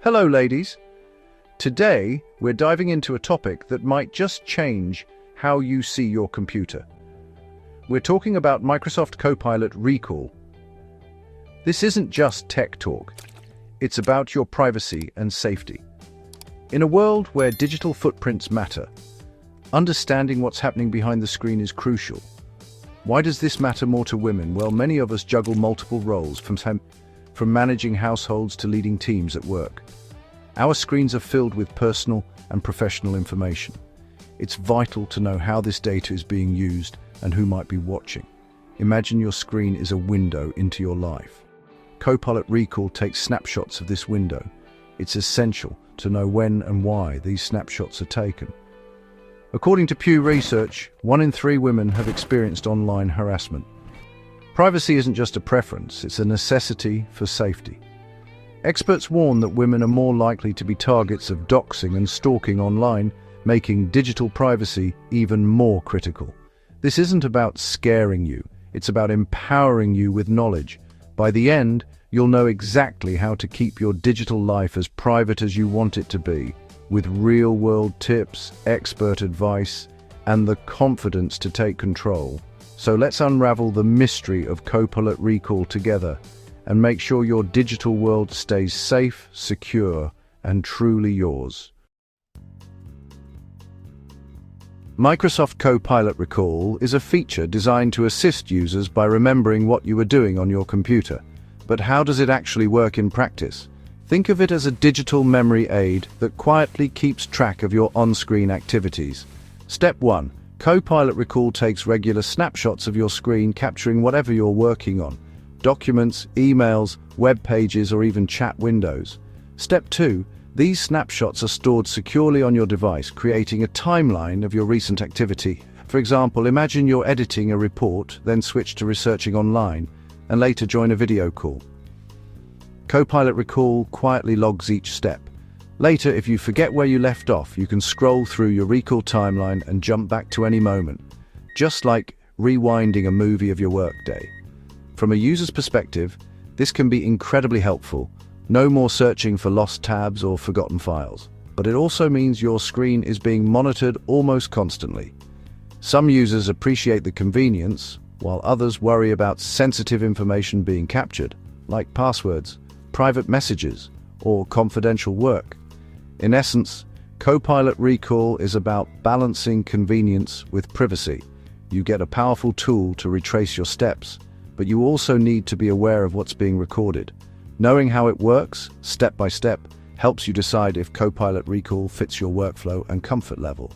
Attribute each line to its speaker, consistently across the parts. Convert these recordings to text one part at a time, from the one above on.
Speaker 1: Hello, ladies. Today, we're diving into a topic that might just change how you see your computer. We're talking about Microsoft Copilot Recall. This isn't just tech talk. It's about your privacy and safety. In a world where digital footprints matter, understanding what's happening behind the screen is crucial. Why does this matter more to women? Well, many of us juggle multiple roles, from managing households to leading teams at work. Our screens are filled with personal and professional information. It's vital to know how this data is being used and who might be watching. Imagine your screen is a window into your life. Copilot Recall takes snapshots of this window. It's essential to know when and why these snapshots are taken. According to Pew Research, 1 in 3 women have experienced online harassment. Privacy isn't just a preference, it's a necessity for safety. Experts warn that women are more likely to be targets of doxing and stalking online, making digital privacy even more critical. This isn't about scaring you, it's about empowering you with knowledge. By the end, you'll know exactly how to keep your digital life as private as you want it to be, with real-world tips, expert advice, and the confidence to take control. So let's unravel the mystery of Copilot Recall together and make sure your digital world stays safe, secure, and truly yours. Microsoft Copilot Recall is a feature designed to assist users by remembering what you were doing on your computer. But how does it actually work in practice? Think of it as a digital memory aid that quietly keeps track of your on-screen activities. Step 1. Copilot Recall takes regular snapshots of your screen, capturing whatever you're working on. Documents, emails, web pages, or even chat windows. Step 2. These snapshots are stored securely on your device, creating a timeline of your recent activity. For example, imagine you're editing a report, then switch to researching online, and later join a video call. Copilot Recall quietly logs each step. Later, if you forget where you left off, you can scroll through your recall timeline and jump back to any moment, just like rewinding a movie of your workday. From a user's perspective, this can be incredibly helpful. No more searching for lost tabs or forgotten files. But it also means your screen is being monitored almost constantly. Some users appreciate the convenience, while others worry about sensitive information being captured, like passwords, private messages, or confidential work. In essence, Copilot Recall is about balancing convenience with privacy. You get a powerful tool to retrace your steps, but you also need to be aware of what's being recorded. Knowing how it works, step by step, helps you decide if Copilot Recall fits your workflow and comfort level.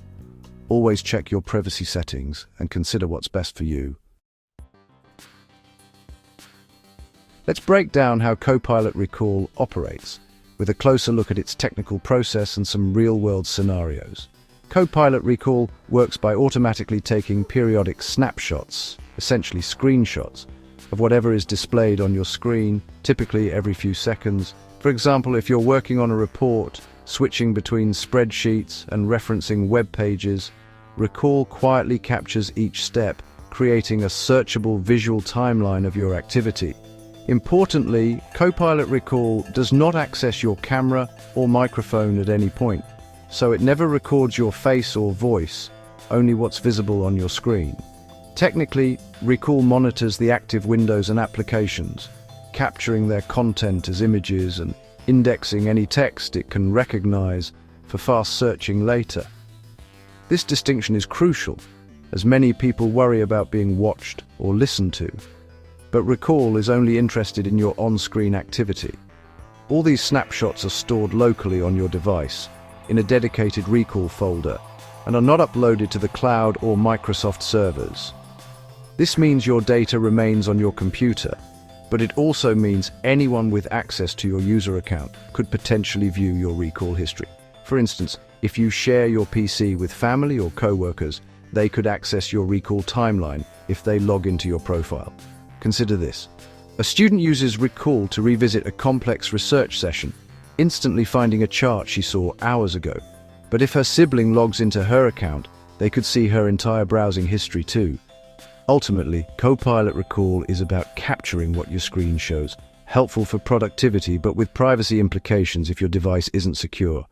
Speaker 1: Always check your privacy settings and consider what's best for you. Let's break down how Copilot Recall operates, with a closer look at its technical process and some real-world scenarios. Copilot Recall works by automatically taking periodic snapshots, essentially screenshots, of whatever is displayed on your screen, typically every few seconds. For example, if you're working on a report, switching between spreadsheets and referencing web pages, Recall quietly captures each step, creating a searchable visual timeline of your activity. Importantly, Copilot Recall does not access your camera or microphone at any point, so it never records your face or voice, only what's visible on your screen. Technically, Recall monitors the active windows and applications, capturing their content as images and indexing any text it can recognize for fast searching later. This distinction is crucial, as many people worry about being watched or listened to. But Recall is only interested in your on-screen activity. All these snapshots are stored locally on your device, in a dedicated Recall folder, and are not uploaded to the cloud or Microsoft servers. This means your data remains on your computer, but it also means anyone with access to your user account could potentially view your Recall history. For instance, if you share your PC with family or co-workers, they could access your Recall timeline if they log into your profile. Consider this. A student uses Recall to revisit a complex research session, instantly finding a chart she saw hours ago. But if her sibling logs into her account, they could see her entire browsing history too. Ultimately, Copilot Recall is about capturing what your screen shows, helpful for productivity but with privacy implications if your device isn't secure.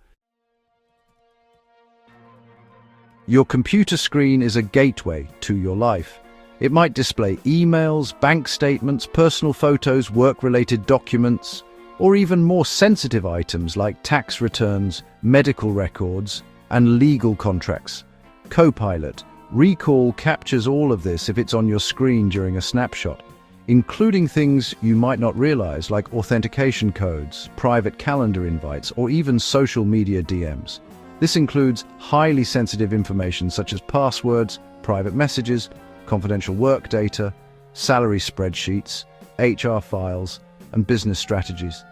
Speaker 1: Your computer screen is a gateway to your life. It might display emails, bank statements, personal photos, work-related documents, or even more sensitive items like tax returns, medical records, and legal contracts. Copilot Recall captures all of this if it's on your screen during a snapshot, including things you might not realize like authentication codes, private calendar invites, or even social media DMs. This includes highly sensitive information such as passwords, private messages, confidential work data, salary spreadsheets, HR files, and business strategies.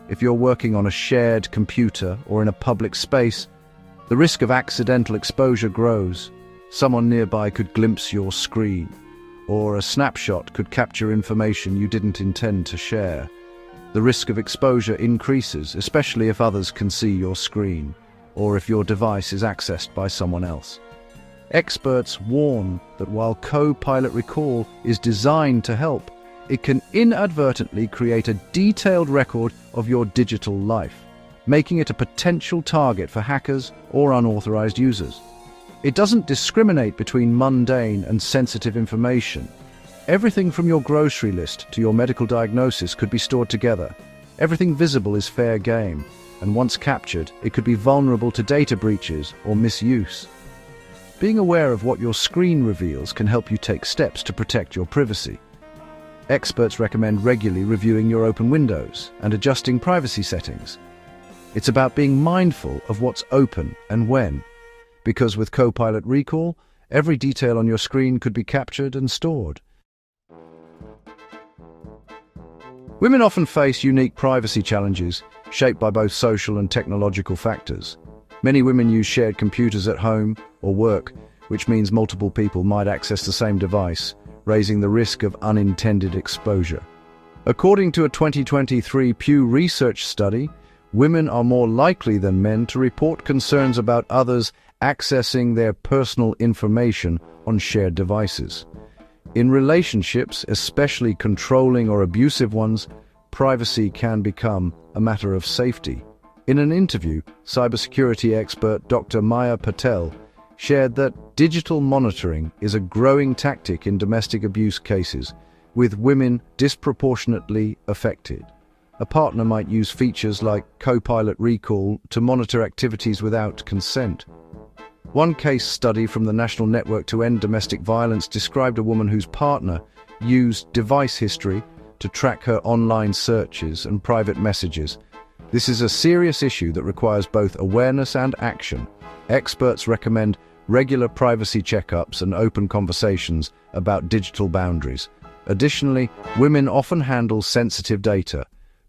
Speaker 1: If you're working on a shared computer or in a public space, the risk of accidental exposure grows. Someone nearby could glimpse your screen, or a snapshot could capture information you didn't intend to share. The risk of exposure increases, especially if others can see your screen, or if your device is accessed by someone else. Experts warn that while Copilot Recall is designed to help, it can inadvertently create a detailed record of your digital life, making it a potential target for hackers or unauthorized users. It doesn't discriminate between mundane and sensitive information. Everything from your grocery list to your medical diagnosis could be stored together. Everything visible is fair game, and once captured, it could be vulnerable to data breaches or misuse. Being aware of what your screen reveals can help you take steps to protect your privacy. Experts recommend regularly reviewing your open windows and adjusting privacy settings. It's about being mindful of what's open and when, because with Copilot Recall, every detail on your screen could be captured and stored. Women often face unique privacy challenges, shaped by both social and technological factors. Many women use shared computers at home or work, which means multiple people might access the same device, raising the risk of unintended exposure. According to a 2023 Pew Research study, women are more likely than men to report concerns about others accessing their personal information on shared devices. In relationships, especially controlling or abusive ones, privacy can become a matter of safety. In an interview, cybersecurity expert Dr. Maya Patel shared that digital monitoring is a growing tactic in domestic abuse cases, with women disproportionately affected. A partner might use features like Copilot Recall to monitor activities without consent. One case study from the National Network to End Domestic Violence described a woman whose partner used device history to track her online searches and private messages. This is a serious issue that requires both awareness and action. Experts recommend regular privacy checkups and open conversations about digital boundaries. Additionally, women often handle sensitive data,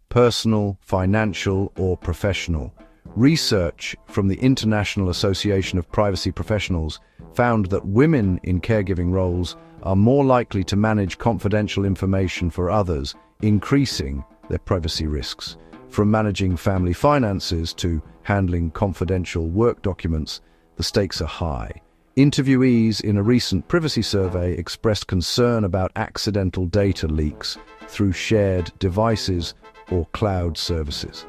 Speaker 1: personal, financial, or professional. Research from the International Association of Privacy Professionals found that women in caregiving roles are more likely to manage confidential information for others, increasing their privacy risks. From managing family finances to handling confidential work documents, the stakes are high. Interviewees in a recent privacy survey expressed concern about accidental data leaks through shared devices or cloud services.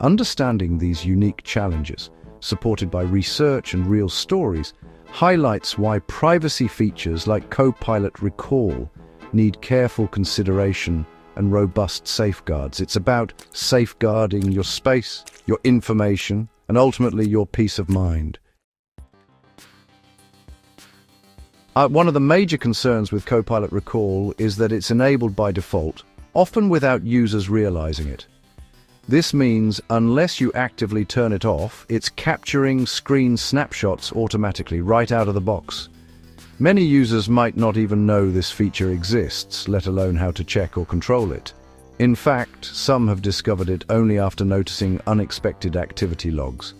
Speaker 1: Understanding these unique challenges, supported by research and real stories, highlights why privacy features like Copilot Recall need careful consideration and robust safeguards. It's about safeguarding your space, your information, and ultimately your peace of mind. One of the major concerns with Copilot Recall is that it's enabled by default, often without users realizing it. This means unless you actively turn it off, it's capturing screen snapshots automatically right out of the box. Many users might not even know this feature exists, let alone how to check or control it. In fact, some have discovered it only after noticing unexpected activity logs.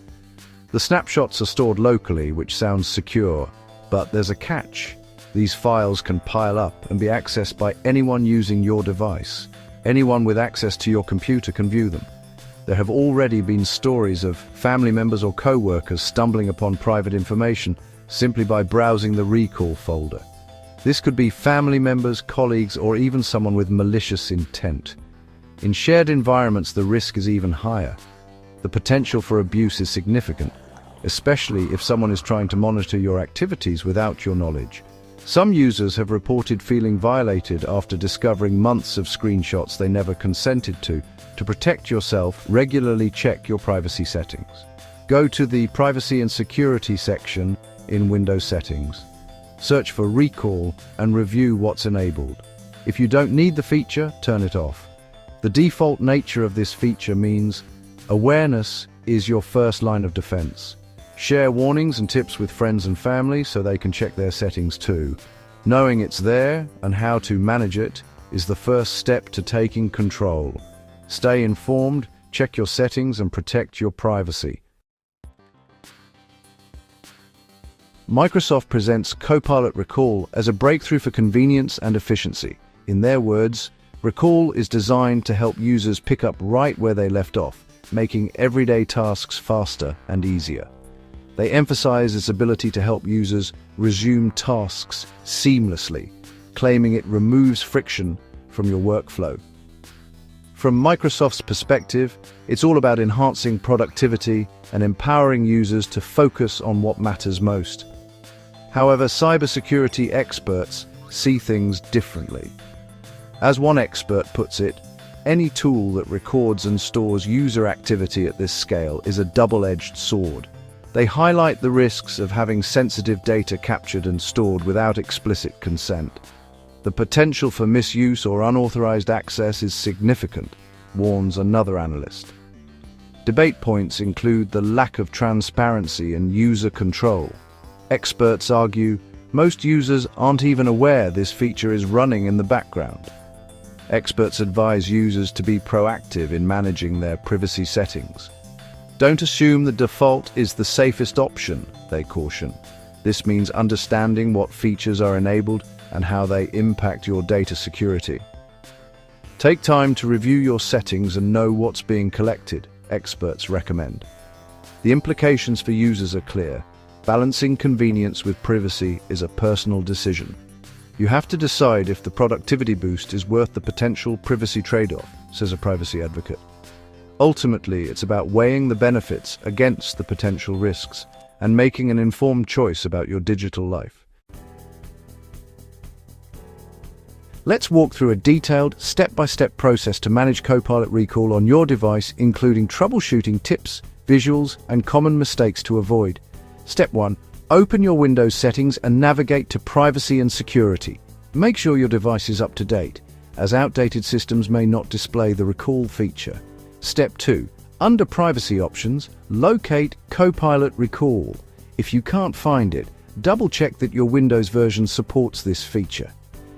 Speaker 1: The snapshots are stored locally, which sounds secure, but there's a catch. These files can pile up and be accessed by anyone using your device. Anyone with access to your computer can view them. There have already been stories of family members or co-workers stumbling upon private information simply by browsing the recall folder. This could be family members, colleagues, or even someone with malicious intent. In shared environments, the risk is even higher. The potential for abuse is significant, especially if someone is trying to monitor your activities without your knowledge. Some users have reported feeling violated after discovering months of screenshots they never consented to. To protect yourself, regularly check your privacy settings. Go to the Privacy and Security section in Windows Settings. Search for Recall and review what's enabled. If you don't need the feature, turn it off. The default nature of this feature means awareness is your first line of defense. Share warnings and tips with friends and family so they can check their settings too. Knowing it's there and how to manage it is the first step to taking control. Stay informed, check your settings, and protect your privacy. Microsoft presents Copilot Recall as a breakthrough for convenience and efficiency. In their words, Recall is designed to help users pick up right where they left off, making everyday tasks faster and easier. They emphasize its ability to help users resume tasks seamlessly, claiming it removes friction from your workflow. From Microsoft's perspective, it's all about enhancing productivity and empowering users to focus on what matters most. However, cybersecurity experts see things differently. As one expert puts it, any tool that records and stores user activity at this scale is a double-edged sword. They highlight the risks of having sensitive data captured and stored without explicit consent. The potential for misuse or unauthorized access is significant, warns another analyst. Debate points include the lack of transparency and user control. Experts argue most users aren't even aware this feature is running in the background. Experts advise users to be proactive in managing their privacy settings. Don't assume the default is the safest option, they caution. This means understanding what features are enabled and how they impact your data security. Take time to review your settings and know what's being collected, experts recommend. The implications for users are clear. Balancing convenience with privacy is a personal decision. You have to decide if the productivity boost is worth the potential privacy trade-off, says a privacy advocate. Ultimately, it's about weighing the benefits against the potential risks and making an informed choice about your digital life. Let's walk through a detailed, step-by-step process to manage Copilot Recall on your device, including troubleshooting tips, visuals, and common mistakes to avoid. Step 1. Open your Windows settings and navigate to Privacy and Security. Make sure your device is up to date, as outdated systems may not display the Recall feature. Step 2. Under Privacy Options, locate Copilot Recall. If you can't find it, double-check that your Windows version supports this feature.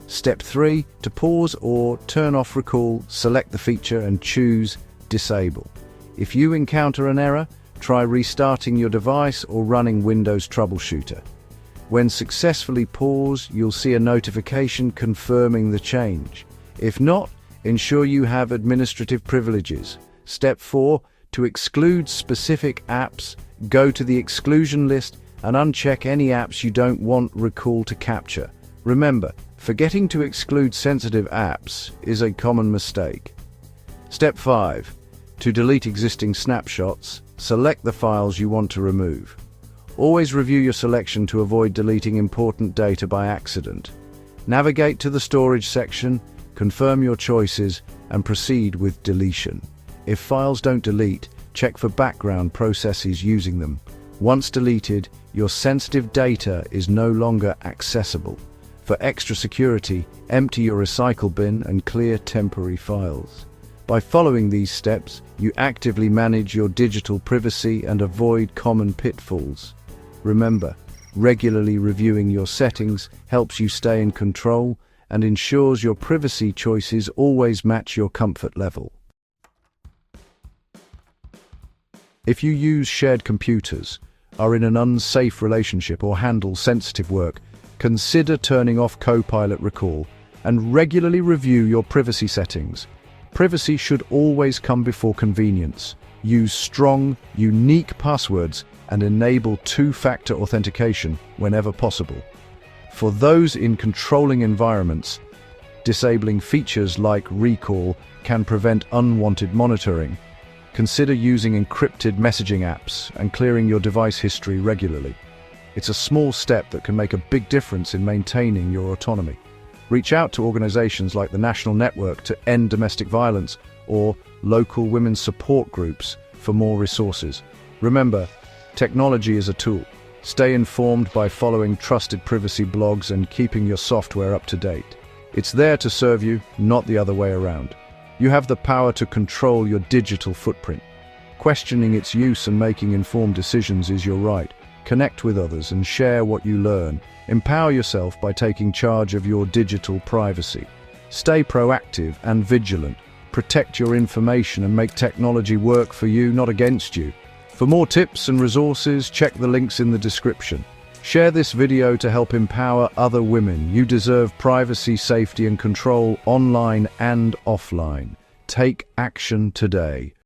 Speaker 1: Step 3. To pause or turn off Recall, select the feature and choose Disable. If you encounter an error, try restarting your device or running Windows Troubleshooter. When successfully paused, you'll see a notification confirming the change. If not, ensure you have administrative privileges. Step 4. To exclude specific apps, go to the exclusion list and uncheck any apps you don't want Recall to capture. Remember, forgetting to exclude sensitive apps is a common mistake. Step 5. To delete existing snapshots, select the files you want to remove. Always review your selection to avoid deleting important data by accident. Navigate to the Storage section, confirm your choices, and proceed with deletion. If files don't delete, check for background processes using them. Once deleted, your sensitive data is no longer accessible. For extra security, empty your recycle bin and clear temporary files. By following these steps, you actively manage your digital privacy and avoid common pitfalls. Remember, regularly reviewing your settings helps you stay in control and ensures your privacy choices always match your comfort level. If you use shared computers, are in an unsafe relationship, or handle sensitive work, consider turning off Copilot Recall and regularly review your privacy settings. Privacy should always come before convenience. Use strong, unique passwords and enable two-factor authentication whenever possible. For those in controlling environments, Disabling features like recall can prevent unwanted monitoring. Consider using encrypted messaging apps and clearing your device history regularly. It's a small step that can make a big difference in maintaining your autonomy. Reach out to organizations like the National Network to End Domestic Violence or local women's support groups for more resources. Remember, technology is a tool. Stay informed by following trusted privacy blogs and keeping your software up to date. It's there to serve you, not the other way around. You have the power to control your digital footprint. Questioning its use and making informed decisions is your right. Connect with others and share what you learn. Empower yourself by taking charge of your digital privacy. Stay proactive and vigilant. Protect your information and make technology work for you, not against you. For more tips and resources, check the links in the description. Share this video to help empower other women. You deserve privacy, safety, and control online and offline. Take action today.